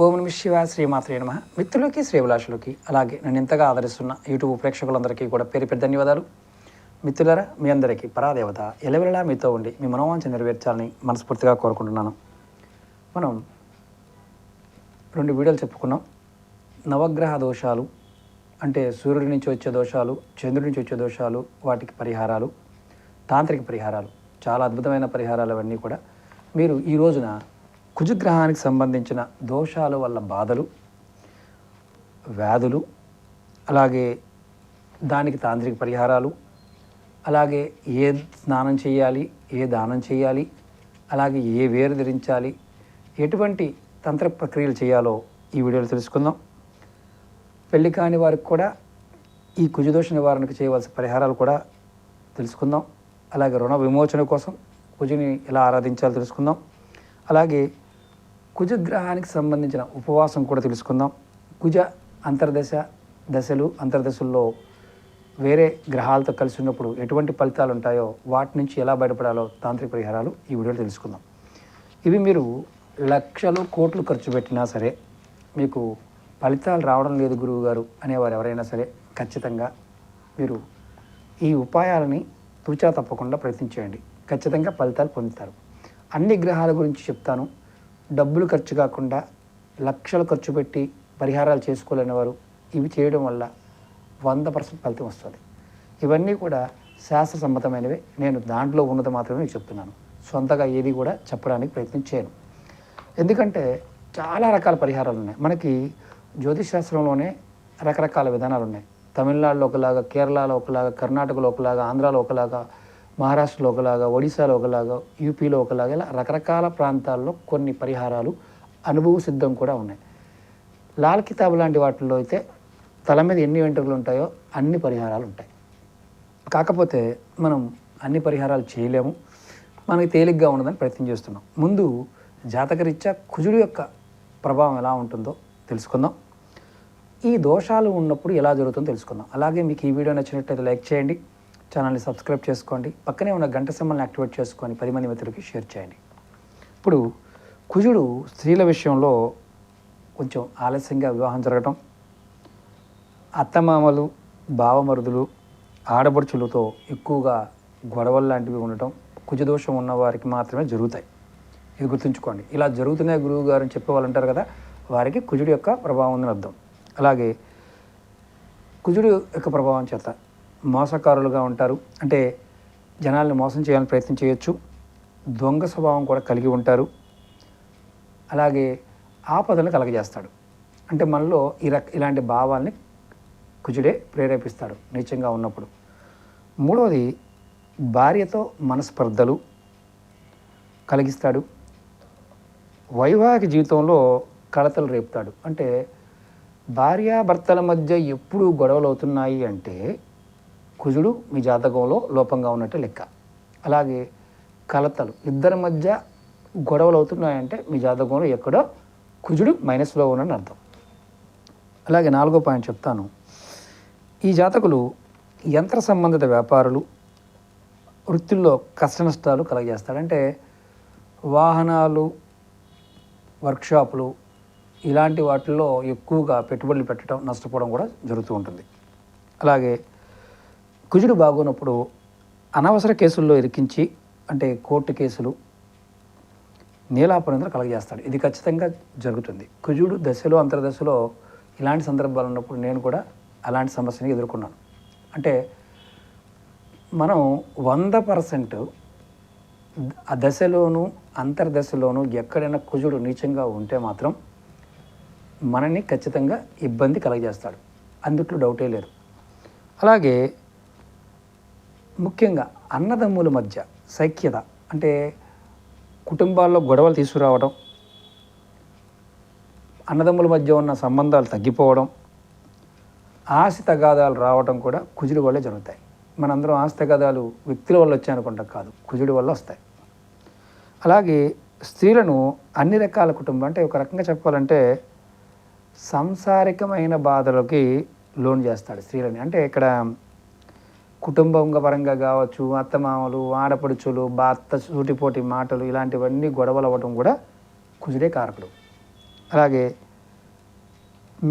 ఓం నమ శివాయ, శ్రీమాత్రే నమః. మిత్రులకి, శ్రేభిలాషులకి, అలాగే నన్ను ఎంతగా ఆదరిస్తున్న యూట్యూబ్ ప్రేక్షకులందరికీ కూడా పేరు పేరు ధన్యవాదాలు. మిత్రులారా, మీ అందరికీ పరాదేవత ఎలవెల్లా మీతో ఉండి మీ మనోవాంఛ నెరవేర్చాలని మనస్ఫూర్తిగా కోరుకుంటున్నాను. మనం 2 వీడియోలు చెప్పుకున్నాం. నవగ్రహ దోషాలు అంటే సూర్యుడి నుంచి వచ్చే దోషాలు, చంద్రుడి నుంచి వచ్చే దోషాలు, వాటికి పరిహారాలు, తాంత్రిక పరిహారాలు, చాలా అద్భుతమైన పరిహారాలు అవన్నీ కూడా మీరు ఈ రోజున కుజగ్రహానికి సంబంధించిన దోషాల వల్ల బాధలు, వ్యాధులు, అలాగే దానికి తాంత్రిక పరిహారాలు, అలాగే ఏ స్నానం చేయాలి, ఏ దానం చేయాలి, అలాగే ఏ వేరు ధరించాలి, ఎటువంటి తంత్ర ప్రక్రియలు చేయాలో ఈ వీడియోలో తెలుసుకుందాం. పెళ్లి కాని వారికి కూడా ఈ కుజదోష నివారణకు చేయవలసిన పరిహారాలు కూడా తెలుసుకుందాం. అలాగే రుణ విమోచన కోసం కుజుని ఎలా ఆరాధించాలో తెలుసుకుందాం. అలాగే కుజగ్రహానికి సంబంధించిన ఉపవాసం కూడా తెలుసుకుందాం. కుజ అంతర్దశ దశలు, అంతర్దశల్లో వేరే గ్రహాలతో కలిసి ఉన్నప్పుడు ఎటువంటి ఫలితాలు ఉంటాయో వాటి నుంచి ఎలా బయటపడాలో తాంత్రిక పరిహారాలు ఈ వీడియోలో తెలుసుకుందాం. ఇవి మీరు లక్షలు కోట్లు ఖర్చు పెట్టినా సరే మీకు ఫలితాలు రావడం లేదు గురువు గారు అనేవారు ఎవరైనా సరే ఖచ్చితంగా మీరు ఈ ఉపాయాలని తూచా తప్పకుండా ప్రయత్నించేయండి. ఖచ్చితంగా ఫలితాలు పొందుతారు. అన్ని గ్రహాల గురించి చెప్తాను. డబ్బులు ఖర్చు కాకుండా లక్షలు ఖర్చు పెట్టి పరిహారాలు చేసుకోలేని వారు ఇవి చేయడం వల్ల 100% ఫలితం వస్తుంది. ఇవన్నీ కూడా శాస్త్ర సమ్మతమైనవే. నేను దాంట్లో ఉన్నది మాత్రమే మీకు చెప్తున్నాను. సొంతగా ఏది కూడా చెప్పడానికి ప్రయత్నం చేయను. ఎందుకంటే చాలా రకాల పరిహారాలు ఉన్నాయి. మనకి జ్యోతిష్ శాస్త్రంలోనే రకరకాల విధానాలు ఉన్నాయి. తమిళనాడులో ఒకలాగా, కేరళలో ఒకలాగా, కర్ణాటకలో ఒకలాగా, ఆంధ్రాలో ఒకలాగా, మహారాష్ట్రలో ఒకలాగా, ఒడిశాలో ఒకలాగా, యూపీలో ఒకలాగా, ఇలా రకరకాల ప్రాంతాల్లో కొన్ని పరిహారాలు అనుభవ సిద్ధం కూడా ఉన్నాయి. లాల్ కితాబ్ లాంటి వాటిల్లో అయితే తల మీద ఎన్ని వెంట్రుకలు ఉంటాయో అన్ని పరిహారాలు ఉంటాయి. కాకపోతే మనం అన్ని పరిహారాలు చేయలేము. మనకి తేలిగ్గా ఉండదని ప్రయత్నం చేస్తున్నాం. ముందు జాతకరీత్యా కుజుడు యొక్క ప్రభావం ఎలా ఉంటుందో తెలుసుకుందాం. ఈ దోషాలు ఉన్నప్పుడు ఎలా జరుగుతుందో తెలుసుకుందాం. అలాగే మీకు ఈ వీడియో నచ్చినట్లయితే లైక్ చేయండి, ఛానల్ని సబ్స్క్రైబ్ చేసుకోండి, పక్కనే ఉన్న గంట సింబల్ని యాక్టివేట్ చేసుకొని 10 మంది మిత్రులకి షేర్ చేయండి. ఇప్పుడు కుజుడు స్త్రీల విషయంలో కొంచెం ఆలస్యంగా వివాహం జరగటం, అత్తమామలు, బావమరుదులు, ఆడపడుచులతో ఎక్కువగా గొడవలు లాంటివి ఉండటం కుజదోషం ఉన్న వారికి మాత్రమే జరుగుతాయి. ఇది గుర్తుంచుకోండి. ఇలా జరుగుతున్నాయి గురువు గారు అని చెప్పే వాళ్ళు అంటారు కదా, వారికి కుజుడు యొక్క ప్రభావం ఉందని అర్థం. అలాగే కుజుడు యొక్క ప్రభావం చేత మోసకారులుగా ఉంటారు. అంటే జనాల్ని మోసం చేయాలని ప్రయత్నం చేయొచ్చు. దొంగ స్వభావం కూడా కలిగి ఉంటారు. అలాగే ఆపదలను కలగజేస్తాడు. అంటే మనలో ఇలాంటి భావాల్ని కుజుడే ప్రేరేపిస్తాడు నీచంగా ఉన్నప్పుడు. మూడవది, భార్యతో మనస్పర్ధలు కలిగిస్తాడు. వైవాహిక జీవితంలో కలతలు రేపుతాడు. అంటే భార్యాభర్తల మధ్య ఎప్పుడు గొడవలు అవుతున్నాయి అంటే కుజుడు మీ జాతకంలో లోపంగా ఉన్నట్టు లెక్క. అలాగే కలతలు, ఇద్దరి మధ్య గొడవలు అవుతున్నాయంటే మీ జాతకంలో ఎక్కడో కుజుడు మైనస్లో ఉన్నని అర్థం. అలాగే 4వ పాయింట్ చెప్తాను. ఈ జాతకులు యంత్ర సంబంధిత వ్యాపారులు, వృత్తుల్లో కష్ట నష్టాలు కలగజేస్తాడంటే వాహనాలు, వర్క్షాపులు ఇలాంటి వాటిల్లో ఎక్కువగా పెట్టుబడులు పెట్టడం, నష్టపోవడం కూడా జరుగుతూ ఉంటుంది. అలాగే కుజుడు బాగున్నప్పుడు అనవసర కేసుల్లో ఇరికించి, అంటే కోర్టు కేసులు, నీలాపనిందలు కలగజేస్తాడు. ఇది ఖచ్చితంగా జరుగుతుంది. కుజుడు దశలో, అంతర్దశలో ఇలాంటి సందర్భాలు ఉన్నప్పుడు నేను కూడా అలాంటి సమస్యని ఎదుర్కొన్నాను. అంటే మనం 100% ఆ దశలోనూ అంతర్దశలోనూ ఎక్కడైనా కుజుడు నీచంగా ఉంటే మాత్రం మనని ఖచ్చితంగా ఇబ్బంది కలగజేస్తాడు. అందుట్లో డౌటే లేదు. అలాగే ముఖ్యంగా అన్నదమ్ముల మధ్య సఖ్యత, అంటే కుటుంబాల్లో గొడవలు తీసుకురావడం, అన్నదమ్ముల మధ్య ఉన్న సంబంధాలు తగ్గిపోవడం, ఆస్తి తగాదాలు రావడం కూడా కుజుడి వల్లే జరుగుతాయి. మనందరం ఆస్తి తగాదాలు వ్యక్తుల వల్ల వచ్చాయనుకుంటాం, కాదు, కుజుడి వల్ల వస్తాయి. అలాగే స్త్రీలను అన్ని రకాల కుటుంబం, అంటే ఒక రకంగా చెప్పాలంటే సాంసారికమైన బాధలకి లోన్ చేస్తాడు స్త్రీలని. అంటే ఇక్కడ కుటుంబంగా పరంగా కావచ్చు, అత్తమామలు, ఆడపడుచులు, భర్త సూటిపోటి మాటలు, ఇలాంటివన్నీ గొడవలు అవ్వడం కూడా కుజుడే కారకుడు. అలాగే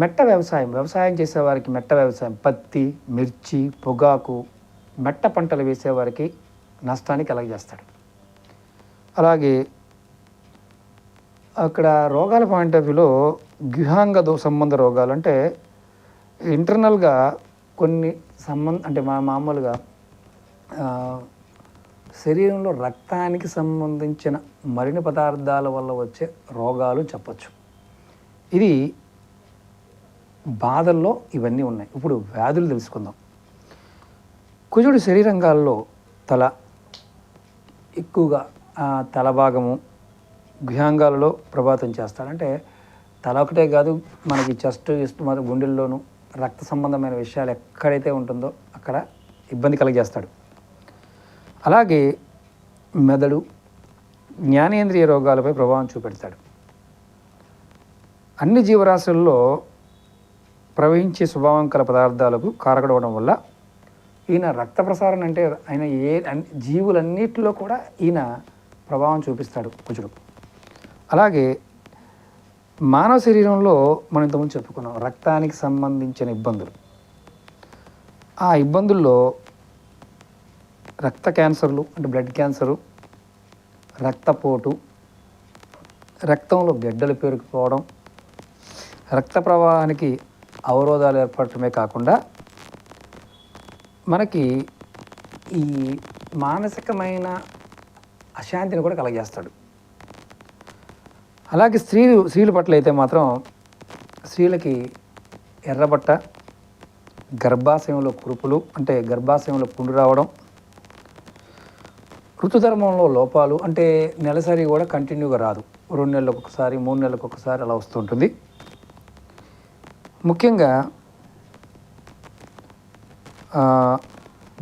మెట్ట వ్యవసాయం చేసేవారికి మెట్ట వ్యవసాయం, పత్తి, మిర్చి, పొగాకు, మెట్ట పంటలు వేసేవారికి నష్టాన్ని కలగజేస్తాడు. అలాగే అక్కడ రోగాల పాయింట్ ఆఫ్ వ్యూలో గుహాంగ సంబంధ రోగాలు అంటే ఇంటర్నల్గా కొన్ని అంటే మామూలుగా శరీరంలో రక్తానికి సంబంధించిన మరిన్ని పదార్థాల వల్ల వచ్చే రోగాలు చెప్పచ్చు. ఇది బాధల్లో ఇవన్నీ ఉన్నాయి. ఇప్పుడు వ్యాధులు తెలుసుకుందాం. కుజుడు శరీరంగాల్లో తల ఎక్కువగా తల భాగము గుహాంగాలలో ప్రభావితం చేస్తాడంటే తల ఒకటే కాదు, మనకి చెస్ట్ మన గుండెల్లోనూ రక్త సంబంధమైన విషయాలు ఎక్కడైతే ఉంటుందో అక్కడ ఇబ్బంది కలుగజేస్తాడు. అలాగే మెదడు, జ్ఞానేంద్రియ రోగాలపై ప్రభావం చూపెడతాడు. అన్ని జీవరాశుల్లో ప్రవహించే స్వభావం కల పదార్థాలకు కారకడవడం వల్ల ఈయన రక్త ప్రసారణ అంటే ఆయన జీవులన్నిటిలో కూడా ఈయన ప్రభావం చూపిస్తాడు కుజుడు. అలాగే మానవ శరీరంలో మనం ఇంతకుముందు చెప్పుకున్నాం రక్తానికి సంబంధించిన ఇబ్బందులు. ఆ ఇబ్బందుల్లో రక్త క్యాన్సర్లు అంటే బ్లడ్ క్యాన్సరు, రక్తపోటు, రక్తంలో గెడ్డలు పేరుకుపోవడం, రక్త ప్రవాహానికి అవరోధాలు ఏర్పడటమే కాకుండా మనకి ఈ మానసికమైన అశాంతిని కూడా కలగజేస్తాడు. అలాగే స్త్రీల పట్ల అయితే మాత్రం స్త్రీలకి ఎర్రబట్ట, గర్భాశయంలో కురుపులు అంటే గర్భాశయంలో పుండు రావడం, ఋతుధర్మంలో లోపాలు అంటే నెలసరి కూడా కంటిన్యూగా రాదు, 2 నెలలకు ఒకసారి 3 నెలలకు ఒకసారి అలా వస్తుంటుంది. ముఖ్యంగా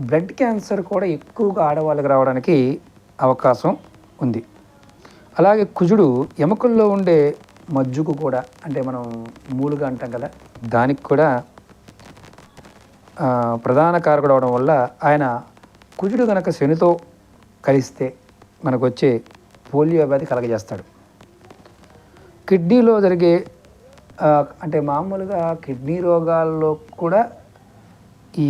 బ్లడ్ క్యాన్సర్ కూడా ఎక్కువగా ఆడవాళ్ళకి రావడానికి అవకాశం ఉంది. అలాగే కుజుడు ఎముకల్లో ఉండే మజ్జుకు కూడా అంటే మనం మూలుగా అంటాం కదా, దానికి కూడా ప్రధాన కారకుడు అవడం వల్ల ఆయన కుజుడు కనుక శనితో కలిస్తే మనకు వచ్చే పోలియో వ్యాధి కలగజేస్తాడు. కిడ్నీలో జరిగే అంటే మామూలుగా కిడ్నీ రోగాల్లో కూడా ఈ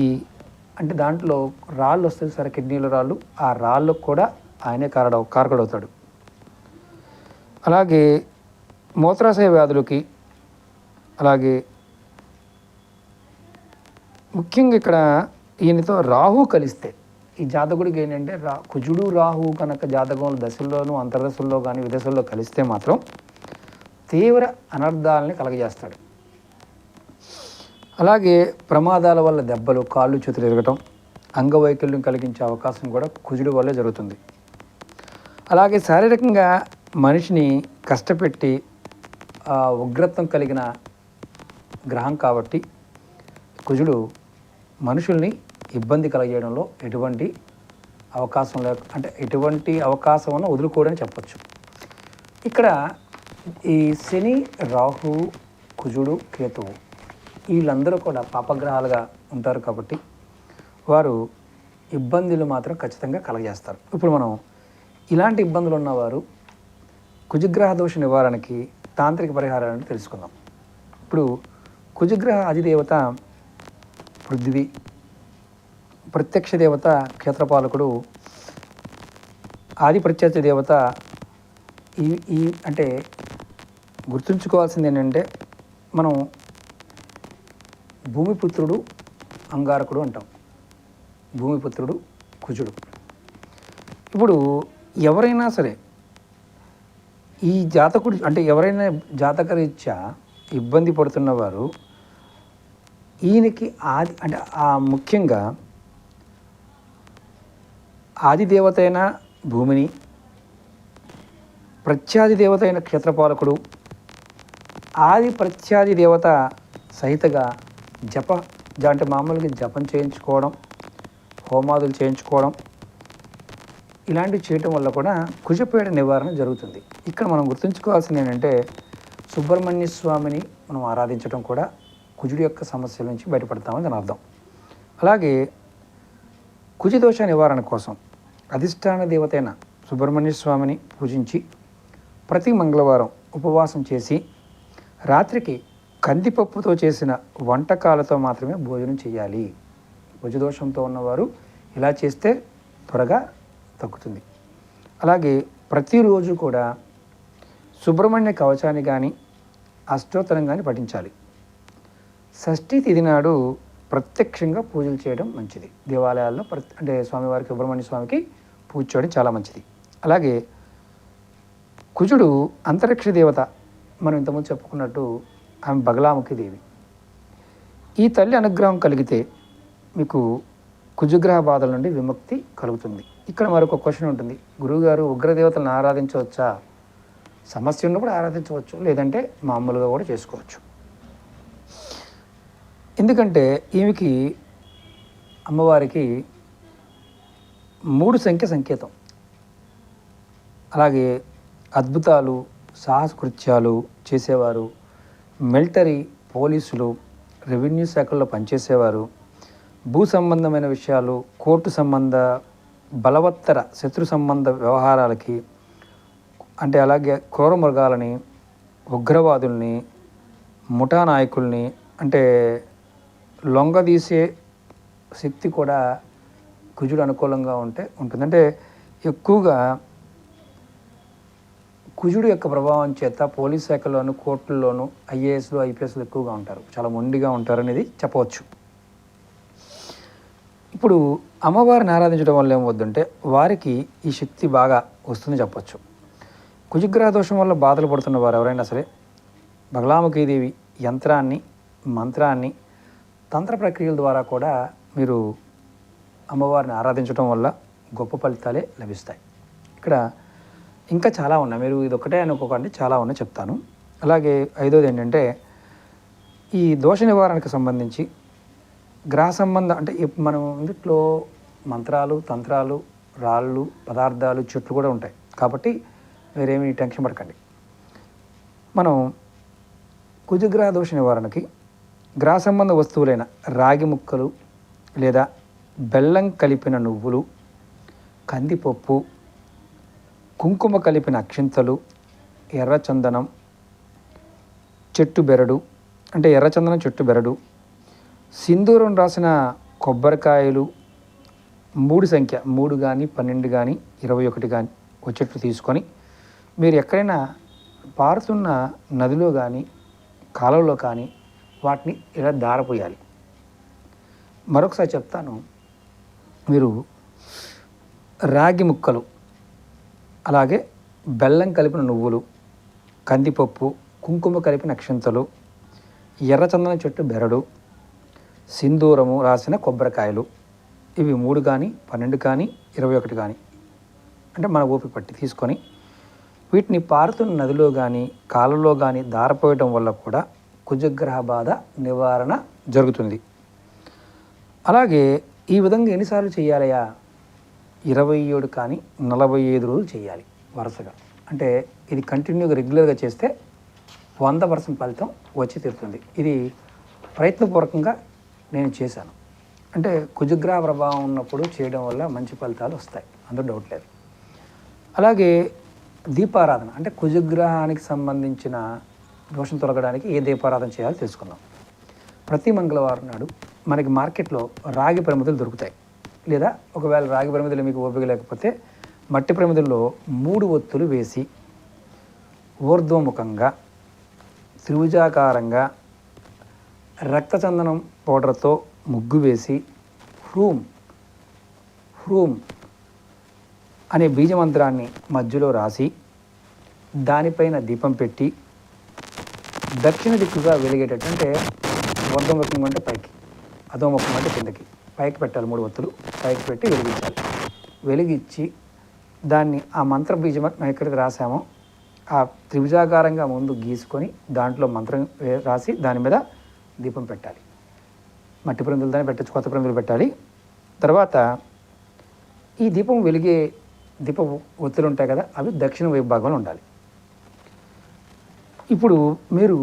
అంటే దాంట్లో రాళ్ళు వస్తుంది సరే, కిడ్నీలో రాళ్ళు, ఆ రాళ్ళకు కూడా ఆయనే కారకుడవుతాడు. అలాగే మూత్రాశయ వ్యాధులకి, అలాగే ముఖ్యంగా ఇక్కడ ఈయనతో రాహు కలిస్తే ఈ జాతకుడికి ఏంటంటే కుజుడు రాహు కనుక జాతకంలో దశల్లోనూ అంతర్దశల్లో కానీ విదశల్లో కలిస్తే మాత్రం తీవ్ర అనర్థాలని కలగజేస్తాడు. అలాగే ప్రమాదాల వల్ల దెబ్బలు, కాళ్ళు చేతులు ఎరగటం, అంగవైకల్యం కలిగించే అవకాశం కూడా కుజుడు వల్లే జరుగుతుంది. అలాగే శారీరకంగా మనిషిని కష్టపెట్టి ఉగ్రత్వం కలిగిన గ్రహం కాబట్టి కుజుడు మనుషుల్ని ఇబ్బంది కలగజేయడంలో ఎటువంటి అవకాశం వదులుకోవడని చెప్పచ్చు. ఇక్కడ ఈ శని, రాహు, కుజుడు, కేతువు వీళ్ళందరూ కూడా పాపగ్రహాలుగా ఉంటారు కాబట్టి వారు ఇబ్బందులు మాత్రం ఖచ్చితంగా కలగజేస్తారు. ఇప్పుడు మనం ఇలాంటి ఇబ్బందులు ఉన్నవారు కుజగ్రహ దోష నివారణకి తాంత్రిక పరిహారాలను తెలుసుకుందాం. ఇప్పుడు కుజగ్రహ అధిదేవత పృథ్వీ, ప్రత్యక్ష దేవత క్షేత్రపాలకుడు, ఆది ప్రత్యక్ష దేవత ఈ అంటే గుర్తుంచుకోవాల్సింది ఏంటంటే మనం భూమిపుత్రుడు అంగారకుడు అంటాం. భూమిపుత్రుడు కుజుడు. ఇప్పుడు ఎవరైనా సరే ఈ జాతకుడు అంటే ఎవరైనా జాతకరీత్యా ఇబ్బంది పడుతున్నవారు ఈయనకి ముఖ్యంగా ఆది దేవత అయిన భూమిని, ప్రత్యాది దేవత అయిన క్షేత్రపాలకుడు, ఆది ప్రత్యాది దేవత సహితగా అంటే మామూలుగా జపం చేయించుకోవడం, హోమాదులు చేయించుకోవడం ఇలాంటివి చేయటం వల్ల కూడా కుజపీడ నివారణ జరుగుతుంది. ఇక్కడ మనం గుర్తుంచుకోవాల్సింది ఏంటంటే సుబ్రహ్మణ్య స్వామిని మనం ఆరాధించడం కూడా కుజుడి యొక్క సమస్యల నుంచి బయటపడతామని దాని అర్థం. అలాగే కుజదోష నివారణ కోసం అధిష్టాన దేవతైన సుబ్రహ్మణ్య స్వామిని పూజించి ప్రతి మంగళవారం ఉపవాసం చేసి రాత్రికి కందిపప్పుతో చేసిన వంటకాలతో మాత్రమే భోజనం చేయాలి. భుజదోషంతో ఉన్నవారు ఇలా చేస్తే త్వరగా తగ్గుతుంది. అలాగే ప్రతిరోజు కూడా సుబ్రహ్మణ్య కవచాన్ని కానీ అష్టోత్తరం కానీ పఠించాలి. షష్ఠీ తిథి నాడు ప్రత్యక్షంగా పూజలు చేయడం మంచిది. దేవాలయాల్లో అంటే స్వామివారికి, సుబ్రహ్మణ్య స్వామికి పూజ చేయడం చాలా మంచిది. అలాగే కుజుడు అంతరిక్ష దేవత. మనం ఇంతకుముందు చెప్పుకున్నట్టు ఆమె బగలాముఖి దేవి. ఈ తల్లి అనుగ్రహం కలిగితే మీకు కుజగ్రహ బాధల నుండి విముక్తి కలుగుతుంది. ఇక్కడ మరొక క్వశ్చన్ ఉంటుంది, గురువుగారు ఉగ్రదేవతలను ఆరాధించవచ్చా? సమస్య ఉన్నప్పుడు ఆరాధించవచ్చు, లేదంటే మామూలుగా కూడా చేసుకోవచ్చు. ఎందుకంటే ఈమెకి, అమ్మవారికి 3 సంఖ్య సంకేతం. అలాగే అద్భుతాలు, సాహసకృత్యాలు చేసేవారు, మిలిటరీ, పోలీసులు, రెవెన్యూ శాఖల్లో పనిచేసేవారు, భూ సంబంధమైన విషయాలు, కోర్టు సంబంధ, బలవత్తర శత్రు సంబంధ వ్యవహారాలకి, అంటే అలాగే క్రూర మృగాలని, ఉగ్రవాదుల్ని, ముఠా నాయకుల్ని, అంటే లొంగదీసే శక్తి కూడా కుజుడు అనుకూలంగా ఉంటుంది. అంటే ఎక్కువగా కుజుడు యొక్క ప్రభావం చేత పోలీస్ శాఖలోను, కోర్టుల్లోనూ ఐఏఎస్లు, ఐపీఎస్లు ఎక్కువగా ఉంటారు, చాలా మొండిగా ఉంటారు అనేది చెప్పవచ్చు. ఇప్పుడు అమ్మవారిని ఆరాధించడం వల్ల ఏమవుద్దంటే వారికి ఈ శక్తి బాగా వస్తుంది చెప్పచ్చు. కుజగ్రహ దోషం వల్ల బాధలు పడుతున్న వారు ఎవరైనా సరే బగలాముఖీదేవి యంత్రాన్ని, మంత్రాన్ని, తంత్ర ప్రక్రియల ద్వారా కూడా మీరు అమ్మవారిని ఆరాధించడం వల్ల గొప్ప ఫలితాలే లభిస్తాయి. ఇక్కడ ఇంకా చాలా ఉన్నాయి, మీరు ఇది ఒకటే అనుకోకండి, చాలా ఉన్నాయి చెప్తాను. అలాగే 5వది ఏంటంటే ఈ దోష నివారణకు సంబంధించి గ్రహ సంబంధం, అంటే మనం ఇందులో మంత్రాలు, తంత్రాలు, రాళ్ళు, పదార్థాలు, చెట్లు కూడా ఉంటాయి కాబట్టి మీరేమీ టెన్షన్ పడకండి. మనం కుజగ్రహ దోష నివారణకి గ్రహ సంబంధ వస్తువులైన రాగి ముక్కలు లేదా బెల్లం కలిపిన నువ్వులు, కందిపప్పు, కుంకుమ కలిపిన అక్షింతలు, ఎర్రచందనం, చెట్టు బెరడు, అంటే ఎర్రచందనం చెట్టు బెరడు, సింధూరం రాసిన కొబ్బరికాయలు 3 సంఖ్య 3 కానీ 12 కానీ 21 కానీ వచ్చేట్లు తీసుకొని మీరు ఎక్కడైనా పారుతున్న నదిలో కానీ కాలువలో కానీ వాటిని ఇలా దారపోయాలి. మరొకసారి చెప్తాను, మీరు రాగి ముక్కలు, అలాగే బెల్లం కలిపిన నువ్వులు, కందిపప్పు, కుంకుమ కలిపిన అక్షింతలు, ఎర్రచందనం చెట్టు బెరడు, సింధూరము రాసిన కొబ్బరికాయలు, ఇవి 3 కానీ 12 కానీ 21 కానీ, అంటే మన ఓపిక పట్టి తీసుకొని వీటిని పారుతున్న నదిలో కానీ కాలువలో కానీ దారపోయటం వల్ల కూడా కుజగ్రహ బాధ నివారణ జరుగుతుంది. అలాగే ఈ విధంగా ఎన్నిసార్లు చేయాలయా? 27 కానీ 45 రోజులు చేయాలి వరుసగా. అంటే ఇది కంటిన్యూగా రెగ్యులర్గా చేస్తే 100% ఫలితం వచ్చి తీరుతుంది. ఇది ప్రయత్నపూర్వకంగా నేను చేశాను. అంటే కుజగ్రహ ప్రభావం ఉన్నప్పుడు చేయడం వల్ల మంచి ఫలితాలు వస్తాయి, అందులో డౌట్ లేదు. అలాగే దీపారాధన, అంటే కుజగ్రహానికి సంబంధించిన దోషం తొలగడానికి ఏ దీపారాధన చేయాలో తెలుసుకుందాం. ప్రతి మంగళవారం నాడు మనకి మార్కెట్లో రాగి ప్రమిదలు దొరుకుతాయి. లేదా ఒకవేళ రాగి ప్రమిదలు మీకు ఓపిక లేకపోతే మట్టి ప్రమిదల్లో 3 ఒత్తులు వేసి ఊర్ధ్వముఖంగా త్రిభుజాకారంగా రక్తచందనం పౌడర్తో ముగ్గు వేసి హ్రూం హ్రూం అనే బీజమంత్రాన్ని మధ్యలో రాసి దానిపైన దీపం పెట్టి దక్షిణ దిక్కుగా వెలిగేటట్టు, అంటే ఊర్ధ్వముఖం అంటే పైకి, అధోముఖం అంటే కిందకి, పైకి పెట్టాలి. 3 ఒత్తులు పైకి పెట్టి వెలిగించాలి. వెలిగించి దాన్ని ఆ మంత్ర బీజం ఎక్కడికి రాసామో ఆ త్రిభుజాకారంగా ముందు గీసుకొని దాంట్లో మంత్రం రాసి దాని మీద దీపం పెట్టాలి. మట్టి ప్రమిదలు దాన్ని పెట్టచ్చు, కొత్త ప్రమిదలు పెట్టాలి. తర్వాత ఈ దీపం వెలిగే దీప ఒత్తులు ఉంటాయి కదా, అవి దక్షిణ వైపు భాగంలో ఉండాలి. ఇప్పుడు మీరు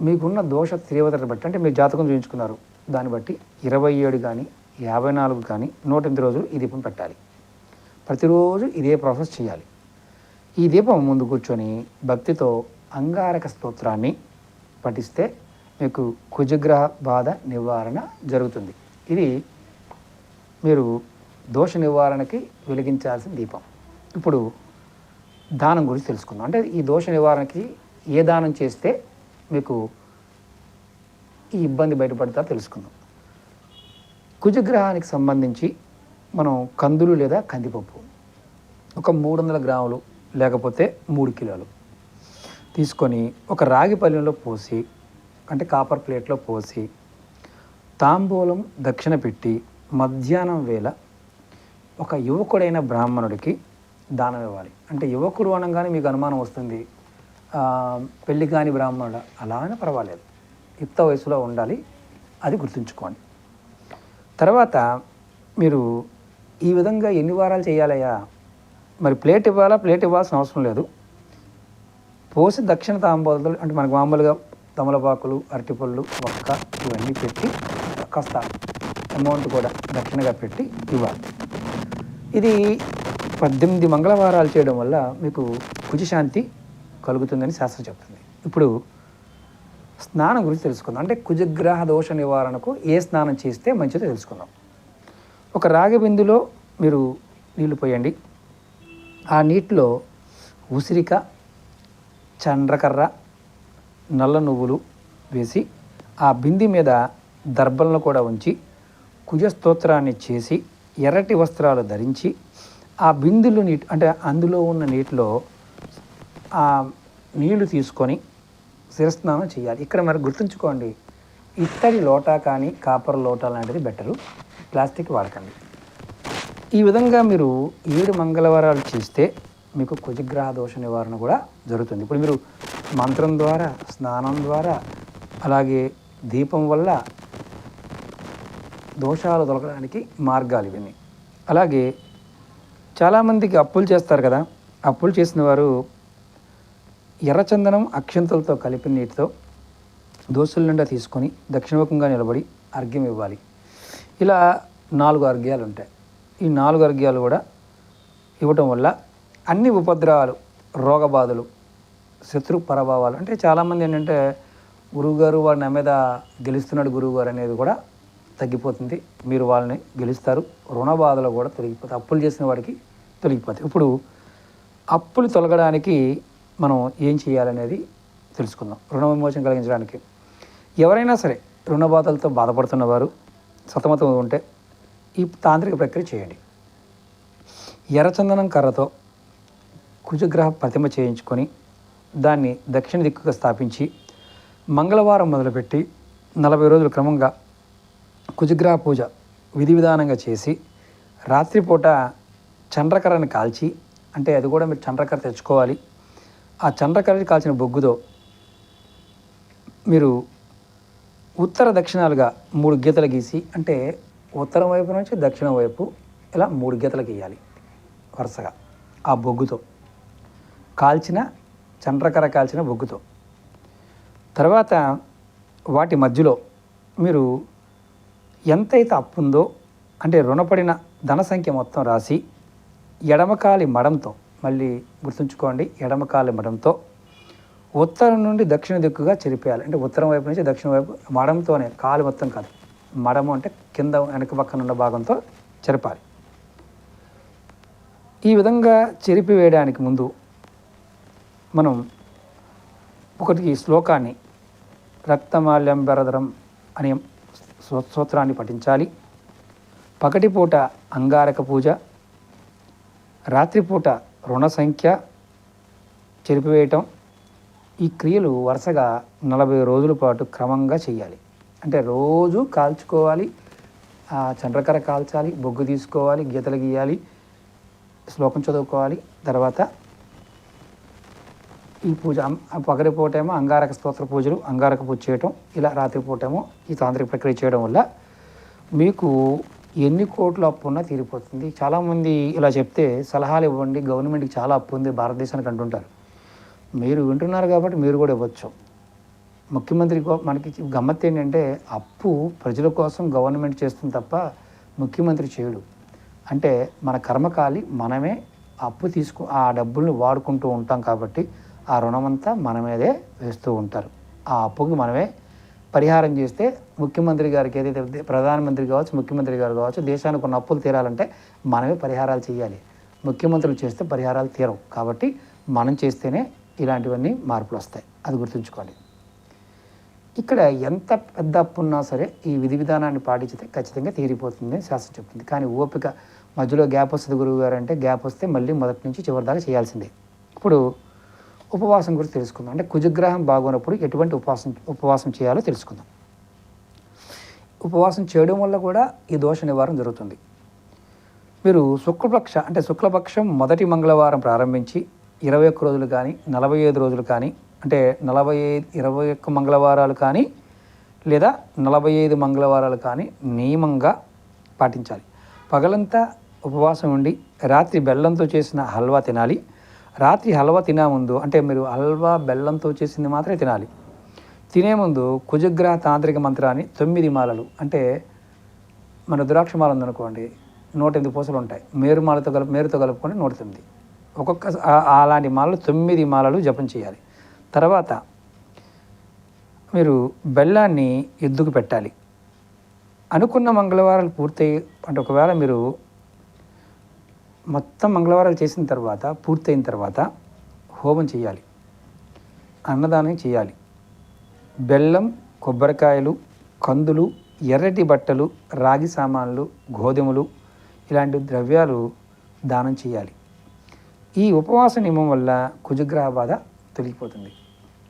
మీకున్న దోష తీవ్రతను బట్టి, అంటే మీరు జాతకం చూపించుకున్నారు, దాన్ని బట్టి 27 కానీ 54 కానీ 108 రోజులు ఈ దీపం పెట్టాలి. ప్రతిరోజు ఇదే ప్రాసెస్ చేయాలి. ఈ దీపం ముందు కూర్చొని భక్తితో అంగారక స్తోత్రాన్ని పఠిస్తే మీకు కుజగ్రహ బాధ నివారణ జరుగుతుంది. ఇది మీరు దోష నివారణకి వెలిగించాల్సిన దీపం. ఇప్పుడు దానం గురించి తెలుసుకుందాం. అంటే ఈ దోష నివారణకి ఏ దానం చేస్తే మీకు ఈ ఇబ్బంది బయటపడతారో తెలుసుకుందాం. కుజగ్రహానికి సంబంధించి మనం కందులు లేదా కందిపప్పు ఒక 300 గ్రాములు లేకపోతే 3 కిలోలు తీసుకొని ఒక రాగి పళ్ళెంలో పోసి, అంటే కాపర్ ప్లేట్లో పోసి తాంబూలం దక్షిణ పెట్టి మధ్యాహ్నం వేళ ఒక యువకుడైన బ్రాహ్మణుడికి దానం ఇవ్వాలి. అంటే యువకుడు అనగానే మీకు అనుమానం వస్తుంది, పెళ్లి కాని బ్రాహ్మణుడు అలా అని పర్వాలేదు, యుక్త వయసులో ఉండాలి, అది గుర్తుంచుకోండి. తర్వాత మీరు ఈ విధంగా ఎన్ని వారాలు చేయాలయ్యా? మరి ప్లేట్ ఇవ్వాల్సిన అవసరం లేదు. పోసి దక్షిణ తాంబూలాలు, అంటే మనకు మామూలుగా తమలపాకులు, అరటిపళ్ళు, ఒక్క ఇవన్నీ పెట్టి కాస్త అమౌంట్ కూడా దక్షిణగా పెట్టి ఇవ్వాలి. ఇది 18 మంగళవారాలు చేయడం వల్ల మీకు కుజశాంతి కలుగుతుందని శాస్త్రం చెప్తుంది. ఇప్పుడు స్నానం గురించి తెలుసుకుందాం. అంటే కుజగ్రహ దోష నివారణకు ఏ స్నానం చేస్తే మంచిదో తెలుసుకుందాం. ఒక రాగి బిందులో మీరు నీళ్లు పోయండి. ఆ నీటిలో ఉసిరిక, చండ్రకర్ర, నల్ల నువ్వులు వేసి ఆ బింది మీద దర్భలను కూడా ఉంచి కుజస్తోత్రాన్ని చేసి ఎర్రటి వస్త్రాలు ధరించి ఆ బిందులు అంటే అందులో ఉన్న నీటిలో ఆ నీళ్లు తీసుకొని శిరస్నానం చేయాలి. ఇక్కడ మరి గుర్తుంచుకోండి, ఇత్తడి లోటా కానీ కాపర్ లోటా లాంటిది బెటరు, ప్లాస్టిక్ వాడకండి. ఈ విధంగా మీరు 7 మంగళవారాలు చేస్తే మీకు కుజగ్రహ దోష నివారణ కూడా జరుగుతుంది. ఇప్పుడు మీరు మంత్రం ద్వారా, స్నానం ద్వారా, అలాగే దీపం వల్ల దోషాలు తొలగడానికి మార్గాలు ఇవన్నీ. అలాగే చాలామందికి అప్పులు చేస్తారు కదా, అప్పులు చేసిన వారు ఎర్రచందనం అక్షంతలతో కలిపిన నీటితో దోసుల నిండా తీసుకొని దక్షిణముఖంగా నిలబడి అర్ఘ్యం ఇవ్వాలి. ఇలా 4 అర్ఘ్యాలు ఉంటాయి. ఈ 4 అర్ఘ్యాలు కూడా ఇవ్వటం వల్ల అన్ని ఉపద్రవాలు, రోగబాధలు, శత్రు పరభావాలు, అంటే చాలామంది ఏంటంటే గురువుగారు వాడు నా మీద గెలుస్తున్నాడు గురువుగారు అనేది కూడా తగ్గిపోతుంది. మీరు వాళ్ళని గెలుస్తారు. రుణ బాధలు కూడా తొలగిపోతాయి. అప్పులు చేసిన వాడికి తొలగిపోతాయి. ఇప్పుడు అప్పులు తొలగడానికి మనం ఏం చేయాలనేది తెలుసుకుందాం. రుణ విమోచన కలిగించడానికి ఎవరైనా సరే రుణ బాధలతో బాధపడుతున్నవారు, సతమతం ఉంటే ఈ తాంత్రిక ప్రక్రియ చేయండి. ఎర్రచందనం కర్రతో కుజగ్రహ ప్రతిమ చేయించుకొని దాన్ని దక్షిణ దిక్కుగా స్థాపించి మంగళవారం మొదలుపెట్టి 40 రోజులు క్రమంగా కుజగ్రహ పూజ విధి విధానంగా చేసి రాత్రిపూట చండ్రకర్రని కాల్చి, అంటే అది కూడా మీరు చండ్రకర్ర తెచ్చుకోవాలి. ఆ చండ్రకర్రని కాల్చిన బొగ్గుతో మీరు ఉత్తర దక్షిణాలుగా 3 గీతలు గీసి, అంటే ఉత్తరం వైపు నుంచి దక్షిణం వైపు ఇలా 3 గీతలు గీయాలి వరుసగా. ఆ బొగ్గుతో కాల్చిన చండ్రకర్ర కాల్చిన బొగ్గుతో. తర్వాత వాటి మధ్యలో మీరు ఎంతైతే అప్పు ఉందో, అంటే రుణపడిన ధన సంఖ్య మొత్తం రాసి ఎడమకాలి మడంతో, మళ్ళీ గుర్తుంచుకోండి, ఎడమకాలి మడంతో ఉత్తరం నుండి దక్షిణ దిక్కుగా చెరిపేయాలి. అంటే ఉత్తరం వైపు నుంచి దక్షిణ వైపు మడంతోనే, కాలు మొత్తం కాదు, మడము అంటే కింద వెనక పక్కన ఉన్న భాగంతో చెరపాలి. ఈ విధంగా చెరిపి వేయడానికి ముందు మనం ఒకటి శ్లోకాన్ని, రక్తమాల్యంబరధరం అనే స్తోత్రాన్ని పఠించాలి. పగటిపూట అంగారక పూజ, రాత్రిపూట రుణ సంఖ్య చెరిపివేయటం, ఈ క్రియలు వరుసగా 40 రోజుల పాటు క్రమంగా చేయాలి. అంటే రోజు కాల్చుకోవాలి, చండ్రకర్ర కాల్చాలి, బొగ్గు తీసుకోవాలి, గీతలు గీయాలి, శ్లోకం చదువుకోవాలి. తర్వాత ఈ పూజ పగటిపూటేమో అంగారక స్తోత్ర పూజలు, అంగారక పూజ చేయటం, ఇలా రాత్రిపూటేమో ఈ తాంత్రిక ప్రక్రియ చేయడం వల్ల మీకు ఎన్ని కోట్ల అప్పు ఉన్నా తీరిపోతుంది. చాలామంది ఇలా చెప్తే సలహాలు ఇవ్వండి, గవర్నమెంట్కి చాలా అప్పు ఉంది భారతదేశానికి అంటుంటారు. మీరు వింటున్నారు కాబట్టి మీరు కూడా ఇవ్వచ్చు. ముఖ్యమంత్రి మనకి గమ్మత్తు ఏంటంటే, అప్పు ప్రజల కోసం గవర్నమెంట్ చేస్తుంది తప్ప ముఖ్యమంత్రి చేయడు. అంటే మన కర్మకాలి మనమే అప్పు ఆ డబ్బుల్ని వాడుకుంటూ ఉంటాం కాబట్టి ఆ రుణమంతా మన మీదే వేస్తూ ఉంటారు. ఆ అప్పుకి మనమే పరిహారం చేస్తే ముఖ్యమంత్రి గారికి ఏదైతే ప్రధానమంత్రి కావచ్చు, ముఖ్యమంత్రి గారు కావచ్చు, దేశానికి ఉన్న అప్పులు తీరాలంటే మనమే పరిహారాలు చేయాలి. ముఖ్యమంత్రులు చేస్తే పరిహారాలు తీరవు. కాబట్టి మనం చేస్తేనే ఇలాంటివన్నీ మార్పులు వస్తాయి. అది గుర్తుంచుకోండి. ఇక్కడ ఎంత పెద్ద అప్పు ఉన్నా సరే ఈ విధి విధానాన్ని పాటించితే ఖచ్చితంగా తీరిపోతుంది శాస్త్రం చెప్తుంది. కానీ ఓపిక మధ్యలో గ్యాప్ వస్తుంది గురువు గారు అంటే గ్యాప్ వస్తే మళ్ళీ మొదటి నుంచి చివరి దాకా చేయాల్సిందే. ఇప్పుడు ఉపవాసం గురించి తెలుసుకుందాం. అంటే కుజగ్రహం బాగున్నప్పుడు ఎటువంటి ఉపవాసం చేయాలో తెలుసుకుందాం. ఉపవాసం చేయడం వల్ల కూడా ఈ దోష నివారణ జరుగుతుంది. మీరు శుక్లపక్షం మొదటి మంగళవారం ప్రారంభించి 21 రోజులు కానీ 45 రోజులు కానీ అంటే 21 మంగళవారాలు కానీ లేదా 45 మంగళవారాలు కానీ నియమంగా పాటించాలి. పగలంతా ఉపవాసం ఉండి రాత్రి బెల్లంతో చేసిన హల్వా తినాలి. రాత్రి హల్వా తినే ముందు అంటే మీరు హల్వా బెల్లంతో చేసింది మాత్రమే తినాలి. తినే ముందు కుజగ్రహ తాంత్రిక మంత్రాన్ని 9 మాలలు అంటే మన రుద్రాక్ష మాల ఉందనుకోండి 108 పూసలు ఉంటాయి. మేరుతో కలుపుకొని 109. ఒక్కొక్క అలాంటి మాలలు 9 మాలలు జపం చేయాలి. తర్వాత మీరు బెల్లాన్ని ఎద్దుకు పెట్టాలి. అనుకున్న మంగళవారాలు పూర్తయి అంటే ఒకవేళ మీరు మొత్తం మంగళవారాలు చేసిన తర్వాత పూర్తయిన తర్వాత హోమం చేయాలి, అన్నదానం చేయాలి. బెల్లం, కొబ్బరికాయలు, కందులు, ఎర్రటి బట్టలు, రాగి సామాన్లు, గోధుమలు ఇలాంటి ద్రవ్యాలు దానం చేయాలి. ఈ ఉపవాస నియమం వల్ల కుజగ్రహ బాధ తొలగిపోతుంది.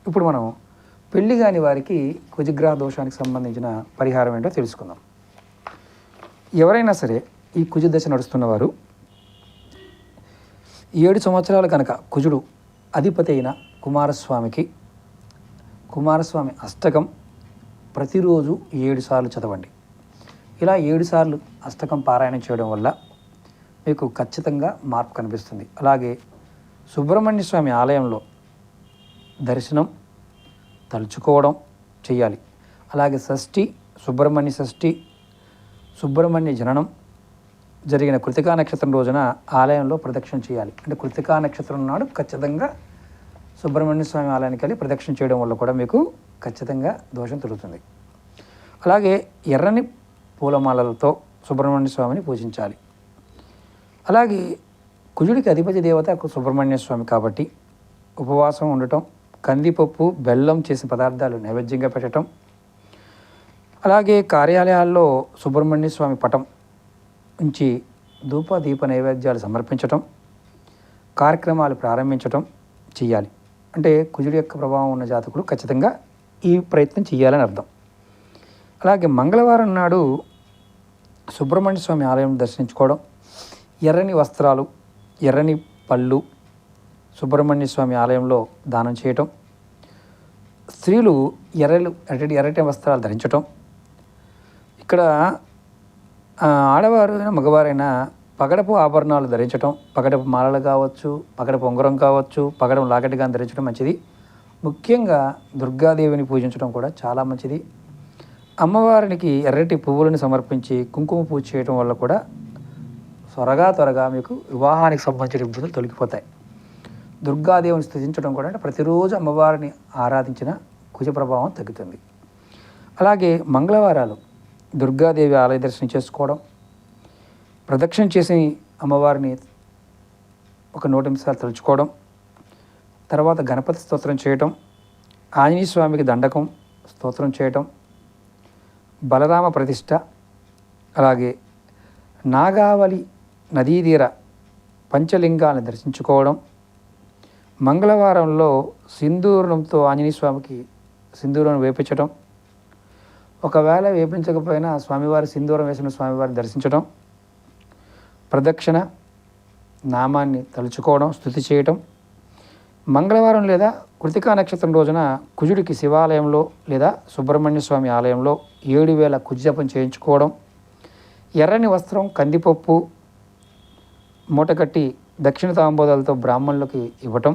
ఇప్పుడు మనం పెళ్లి కాని వారికి కుజగ్రహ దోషానికి సంబంధించిన పరిహారం ఏంటో తెలుసుకుందాం. ఎవరైనా సరే ఈ కుజ దశ నడుస్తున్నవారు 7 సంవత్సరాలు కనుక కుజుడు అధిపతి అయిన కుమారస్వామి అష్టకం ప్రతిరోజు 7 సార్లు చదవండి. ఇలా 7 సార్లు అష్టకం పారాయణం చేయడం వల్ల మీకు ఖచ్చితంగా మార్పు కనిపిస్తుంది. అలాగే సుబ్రహ్మణ్య స్వామి ఆలయంలో దర్శనం తలుచుకోవడం చేయాలి. అలాగే సుబ్రహ్మణ్య జననం జరిగిన కృతికా నక్షత్రం రోజున ఆలయంలో ప్రదక్షిణ చేయాలి. అంటే కృతికా నక్షత్రం నాడు ఖచ్చితంగా సుబ్రహ్మణ్య స్వామి ఆలయానికి వెళ్ళి ప్రదక్షిణ చేయడం వల్ల కూడా మీకు ఖచ్చితంగా దోషం తొలుగుతుంది. అలాగే ఎర్రని పూలమాలలతో సుబ్రహ్మణ్య స్వామిని పూజించాలి. అలాగే కుజుడికి అధిపతి దేవత సుబ్రహ్మణ్య స్వామి కాబట్టి ఉపవాసం ఉండటం, కందిపప్పు, బెల్లం చేసిన పదార్థాలు నైవేద్యంగా పెట్టడం, అలాగే కార్యాలయాల్లో సుబ్రహ్మణ్య స్వామి పటం ఉంచి ధూప దీప నైవేద్యాలు సమర్పించటం, కార్యక్రమాలు ప్రారంభించటం చేయాలి. అంటే కుజుడి యొక్క ప్రభావం ఉన్న జాతకులు ఖచ్చితంగా ఈ ప్రయత్నం చేయాలని అర్థం. అలాగే మంగళవారం నాడు సుబ్రహ్మణ్య స్వామి ఆలయం దర్శించుకోవడం, ఎర్రని వస్త్రాలు, ఎర్రని పళ్ళు సుబ్రహ్మణ్య స్వామి ఆలయంలో దానం చేయటం, స్త్రీలు ఎర్రటి వస్త్రాలు ధరించటం. ఇక్కడ ఆడవారైనా మగవారైనా పగడపు ఆభరణాలు ధరించటం, పగడపు మాలలు కావచ్చు, పగడపు ఉంగరం కావచ్చు, పగడపు లాకెట్గా ధరించడం మంచిది. ముఖ్యంగా దుర్గాదేవిని పూజించడం కూడా చాలా మంచిది. అమ్మవారికి ఎర్రటి పువ్వులను సమర్పించి కుంకుమ పూజ చేయడం వల్ల కూడా త్వరగా మీకు వివాహానికి సంబంధించిన ఇబ్బందులు తొలగిపోతాయి. దుర్గాదేవిని స్తుతించడం కూడా అంటే ప్రతిరోజు అమ్మవారిని ఆరాధించిన కుజ ప్రభావం తగ్గుతుంది. అలాగే మంగళవారాలు దుర్గాదేవి ఆలయ దర్శనం చేసుకోవడం, ప్రదక్షిణ చేసి అమ్మవారిని ఒక 100 నిమిషాలు తలుచుకోవడం, తర్వాత గణపతి స్తోత్రం చేయటం, ఆంజనేయ స్వామికి దండకం స్తోత్రం చేయటం, బలరామ ప్రతిష్ఠ, అలాగే నాగావళి నదీ తీర పంచలింగాలను దర్శించుకోవడం, మంగళవారంలో సింధూరంతో ఆంజనేయ స్వామికి సింధూరం వేపించడం, ఒకవేళ వేపించకపోయినా స్వామివారి సింధూరం వేసిన స్వామివారిని దర్శించడం, ప్రదక్షిణ నామాన్ని తలుచుకోవడం, స్తుతి చేయటం. మంగళవారం లేదా కృతికా నక్షత్రం రోజున కుజుడికి శివాలయంలో లేదా సుబ్రహ్మణ్య స్వామి ఆలయంలో 7000 కుజ జపం చేయించుకోవడం, ఎర్రని వస్త్రం, కందిపప్పు మూటకట్టి దక్షిణ తాంబూలాలతో బ్రాహ్మణులకి ఇవ్వటం,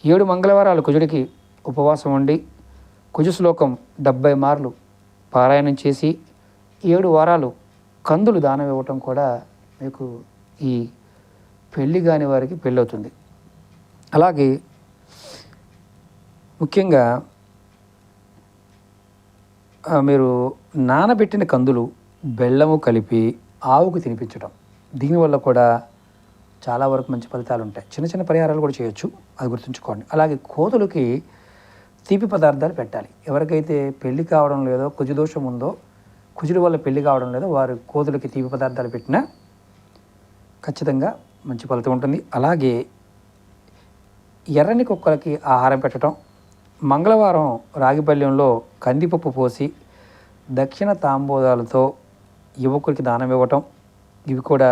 7 మంగళవారాలు కుజుడికి ఉపవాసం ఉండి కుజ శ్లోకం 70 మార్లు పారాయణం చేసి 7 వారాలు కందులు దానం ఇవ్వటం కూడా మీకు ఈ పెళ్ళి కాని వారికి పెళ్ళవుతుంది. అలాగే ముఖ్యంగా మీరు నానబెట్టిన కందులు బెల్లము కలిపి ఆవుకు తినిపించడం, దీనివల్ల కూడా చాలా వరకు మంచి ఫలితాలు ఉంటాయి. చిన్న చిన్న పరిహారాలు కూడా చేయొచ్చు, అది గుర్తుంచుకోండి. అలాగే కోతులకి తీపి పదార్థాలు పెట్టాలి. ఎవరికైతే పెళ్లి కావడం లేదో, కుజదోషం ఉందో, కుజుడి వల్ల పెళ్లి కావడం లేదో వారు కోతులకి తీపి పదార్థాలు పెట్టినా ఖచ్చితంగా మంచి ఫలితం ఉంటుంది. అలాగే ఎర్రని కుక్కలకి ఆహారం పెట్టడం, మంగళవారం రాగిపల్యంలో కందిపప్పు పోసి దక్షిణ తాంబూలాలతో యువకులకి దానం ఇవ్వటం, ఇవి కూడా